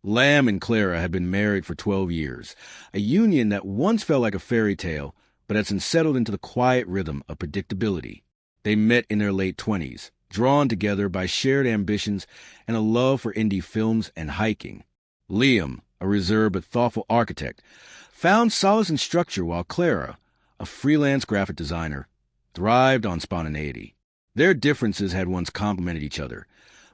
Lamb and Clara had been married for 12 years, a union that once felt like a fairy tale, but had since settled into the quiet rhythm of predictability. They met in their late 20s, drawn together by shared ambitions and a love for indie films and hiking. Liam, a reserved but thoughtful architect, found solace in structure, while Clara, a freelance graphic designer, thrived on spontaneity. Their differences had once complemented each other,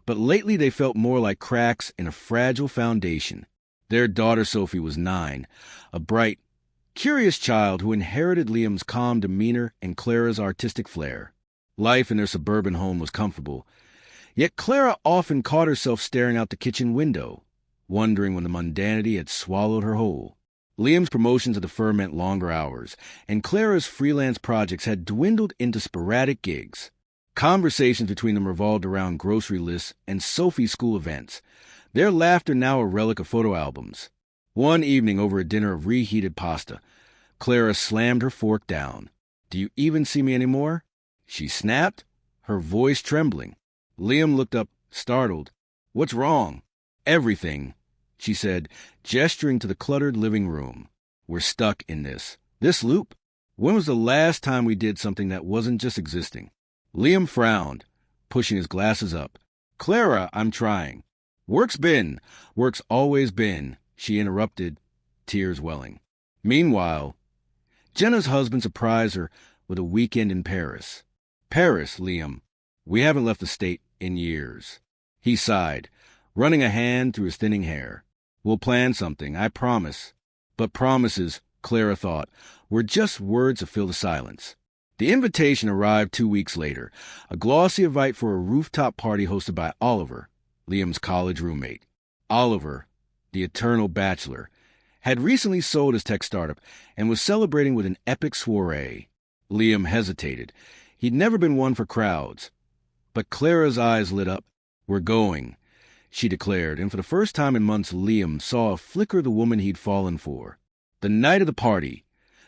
but lately they felt more like cracks in a fragile foundation. Their daughter Sophie was 9, a bright, curious child who inherited Liam's calm demeanor and Clara's artistic flair. Life in their suburban home was comfortable, yet Clara often caught herself staring out the kitchen window, wondering when the mundanity had swallowed her whole. Liam's promotions at the firm meant longer hours, and Clara's freelance projects had dwindled into sporadic gigs. Conversations between them revolved around grocery lists and Sophie's school events, their laughter now a relic of photo albums. One evening, over a dinner of reheated pasta, Clara slammed her fork down. "Do you even see me anymore?" she snapped, her voice trembling. Liam looked up, startled. "What's wrong?" "Everything," she said, gesturing to the cluttered living room. "We're stuck in this loop. When was the last time we did something that wasn't just existing?" Liam frowned, pushing his glasses up. "Clara, I'm trying." Work's always been," she interrupted, tears welling. Meanwhile, Jenna's husband surprised her with a weekend in Paris. "Paris, Liam. We haven't left the state in years." He sighed, running a hand through his thinning hair. "We'll plan something, I promise." But promises, Clara thought, were just words to fill the silence. The invitation arrived 2 weeks later, a glossy invite for a rooftop party hosted by Oliver, Liam's college roommate. Oliver, the eternal bachelor, had recently sold his tech startup and was celebrating with an epic soiree. Liam hesitated. He'd never been one for crowds. But Clara's eyes lit up. "We're going," she declared, and for the first time in months Liam saw a flicker of the woman he'd fallen for. The night of the party,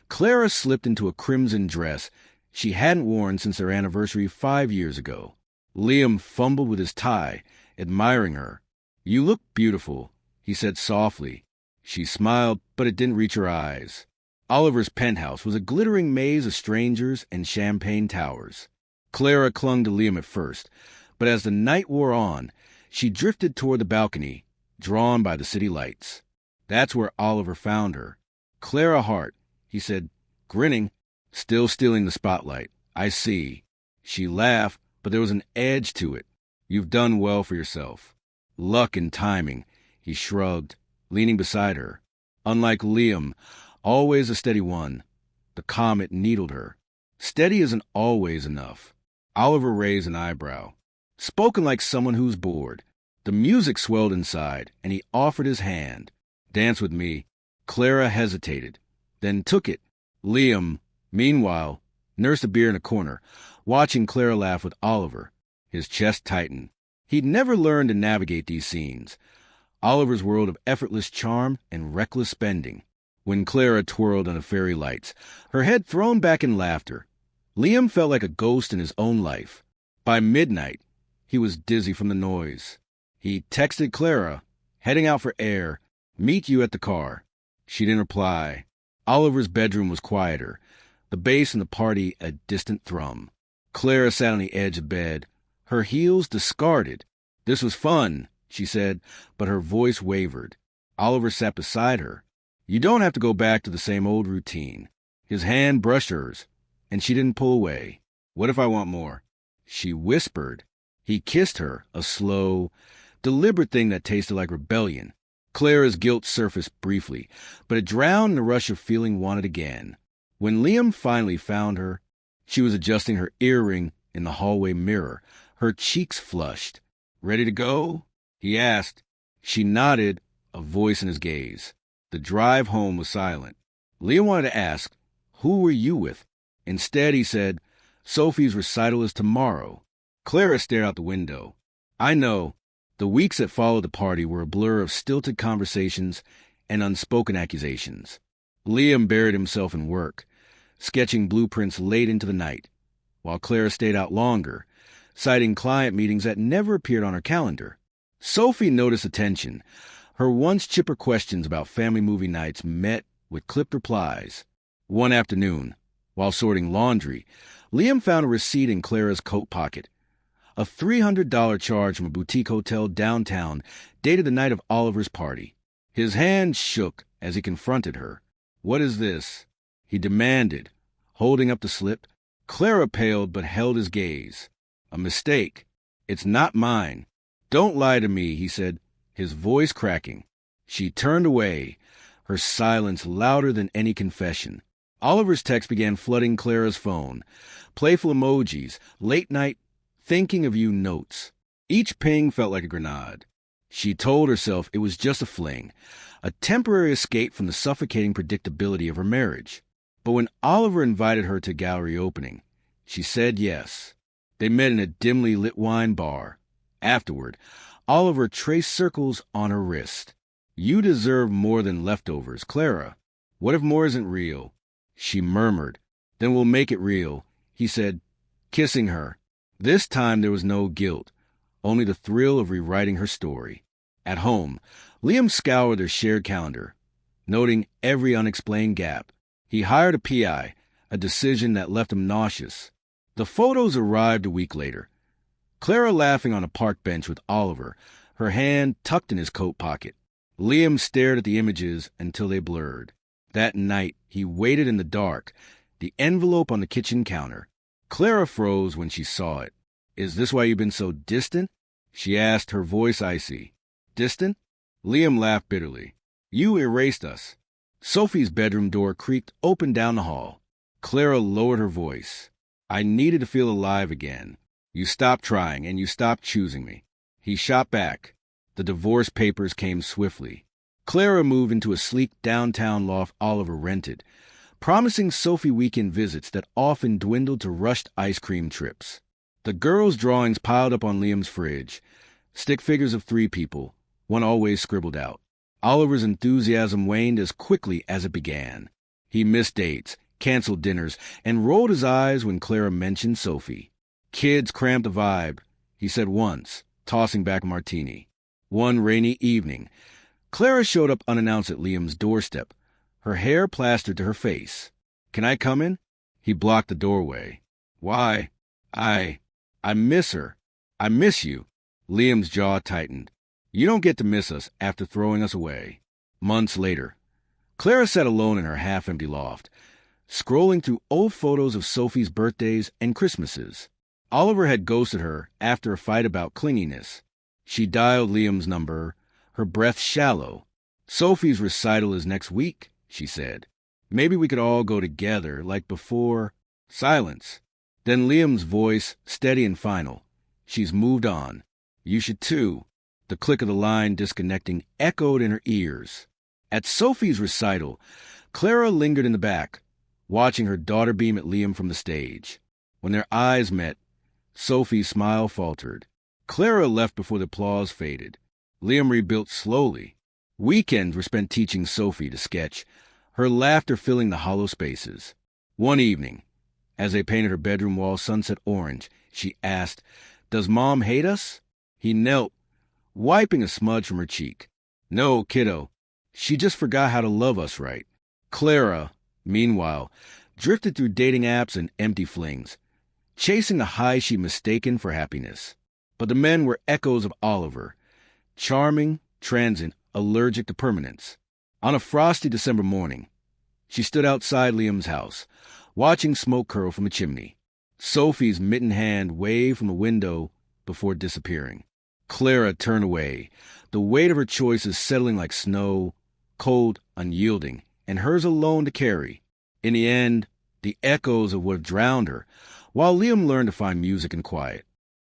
Clara slipped into a crimson dress she hadn't worn since their anniversary 5 years ago. Liam fumbled with his tie, admiring her. "You look beautiful," he said softly. She smiled, but it didn't reach her eyes. Oliver's penthouse was a glittering maze of strangers and champagne towers. Clara clung to Liam at first, but as the night wore on, she drifted toward the balcony, drawn by the city lights. That's where Oliver found her. "Clara Hart," he said, grinning, still stealing the spotlight. "I see." She laughed, but there was an edge to it. "You've done well for yourself." "Luck and timing," he shrugged, leaning beside her. Unlike Liam, always a steady one, the comet needled her. Steady isn't always enough. Oliver raised an eyebrow. Spoken like someone who's bored. The music swelled inside, and he offered his hand. "Dance with me." Clara hesitated, then took it. Liam, meanwhile, nursed a beer in a corner, watching Clara laugh with Oliver. His chest tightened. He'd never learned to navigate these scenes. Oliver's world of effortless charm and reckless spending. When Clara twirled on the fairy lights, her head thrown back in laughter, Liam felt like a ghost in his own life. By midnight, he was dizzy from the noise. He texted Clara, "Heading out for air. Meet you at the car." She didn't reply. Oliver's bedroom was quieter, the bass in the party a distant thrum. Clara sat on the edge of bed, her heels discarded. "This was fun," she said, but her voice wavered. Oliver sat beside her. "You don't have to go back to the same old routine." His hand brushed hers, and she didn't pull away. "What if I want more?" she whispered. He kissed her, a slow, deliberate thing that tasted like rebellion. Clara's guilt surfaced briefly, but it drowned in the rush of feeling wanted again. When Liam finally found her, she was adjusting her earring in the hallway mirror, her cheeks flushed. "Ready to go?" he asked. She nodded, a voice in his gaze. The drive home was silent. Liam wanted to ask, "Who were you with?" Instead, he said, "Sophie's recital is tomorrow." Clara stared out the window. "I know." The weeks that followed the party were a blur of stilted conversations and unspoken accusations. Liam buried himself in work, sketching blueprints late into the night, while Clara stayed out longer, citing client meetings that never appeared on her calendar. Sophie noticed the tension, Her once chipper questions about family movie nights met with clipped replies. One afternoon, while sorting laundry, Liam found a receipt in Clara's coat pocket. A $300 charge from a boutique hotel downtown dated the night of Oliver's party. His hand shook as he confronted her. "What is this?" he demanded, holding up the slip. Clara paled but held his gaze. "A mistake. It's not mine." "Don't lie to me," he said, his voice cracking. She turned away, her silence louder than any confession. Oliver's text began flooding Clara's phone. Playful emojis, late-night thinking-of-you notes. Each ping felt like a grenade. She told herself it was just a fling, a temporary escape from the suffocating predictability of her marriage. But when Oliver invited her to gallery opening, she said yes. They met in a dimly lit wine bar. Afterward, Oliver traced circles on her wrist. "You deserve more than leftovers, Clara. What if more isn't real?" She murmured. "Then we'll make it real," he said, kissing her. This time there was no guilt, only the thrill of rewriting her story. At home, Liam scoured their shared calendar, noting every unexplained gap. He hired a PI, a decision that left him nauseous. The photos arrived a week later. Clara laughing on a park bench with Oliver, her hand tucked in his coat pocket. Liam stared at the images until they blurred. That night, he waited in the dark, the envelope on the kitchen counter. Clara froze when she saw it. "Is this why you've been so distant?" she asked, her voice icy. "Distant?" Liam laughed bitterly. "You erased us." Sophie's bedroom door creaked open down the hall. Clara lowered her voice. "I needed to feel alive again. You stopped trying, and you stopped choosing me." He shot back. The divorce papers came swiftly. Clara moved into a sleek downtown loft Oliver rented, promising Sophie weekend visits that often dwindled to rushed ice cream trips. The girls' drawings piled up on Liam's fridge, stick figures of 3 people, one always scribbled out. Oliver's enthusiasm waned as quickly as it began. He missed dates, canceled dinners, and rolled his eyes when Clara mentioned Sophie. "Kids cramped the vibe," he said once, tossing back a martini. One rainy evening, Clara showed up unannounced at Liam's doorstep, her hair plastered to her face. "Can I come in?" He blocked the doorway. "Why? I miss her. I miss you." Liam's jaw tightened. "You don't get to miss us after throwing us away." Months later, Clara sat alone in her half-empty loft, scrolling through old photos of Sophie's birthdays and Christmases. Oliver had ghosted her after a fight about clinginess. She dialed Liam's number, her breath shallow. "Sophie's recital is next week," she said. "Maybe we could all go together, like before." Silence. Then Liam's voice, steady and final. "She's moved on. You should too." The click of the line disconnecting echoed in her ears. At Sophie's recital, Clara lingered in the back, watching her daughter beam at Liam from the stage. When their eyes met, Sophie's smile faltered. Clara left before the applause faded. Liam rebuilt slowly. Weekends were spent teaching Sophie to sketch, her laughter filling the hollow spaces. One evening, as they painted her bedroom wall sunset orange, she asked, "Does Mom hate us?" He knelt, wiping a smudge from her cheek. "No, kiddo. She just forgot how to love us right." Clara, meanwhile, drifted through dating apps and empty flings, chasing the high she'd mistaken for happiness. But the men were echoes of Oliver, charming, transient, allergic to permanence. On a frosty December morning, she stood outside Liam's house, watching smoke curl from the chimney. Sophie's mittened hand waved from the window before disappearing. Clara turned away, the weight of her choices settling like snow, cold, unyielding, and hers alone to carry. In the end, the echoes of what drowned her, while Liam learned to find music in quiet.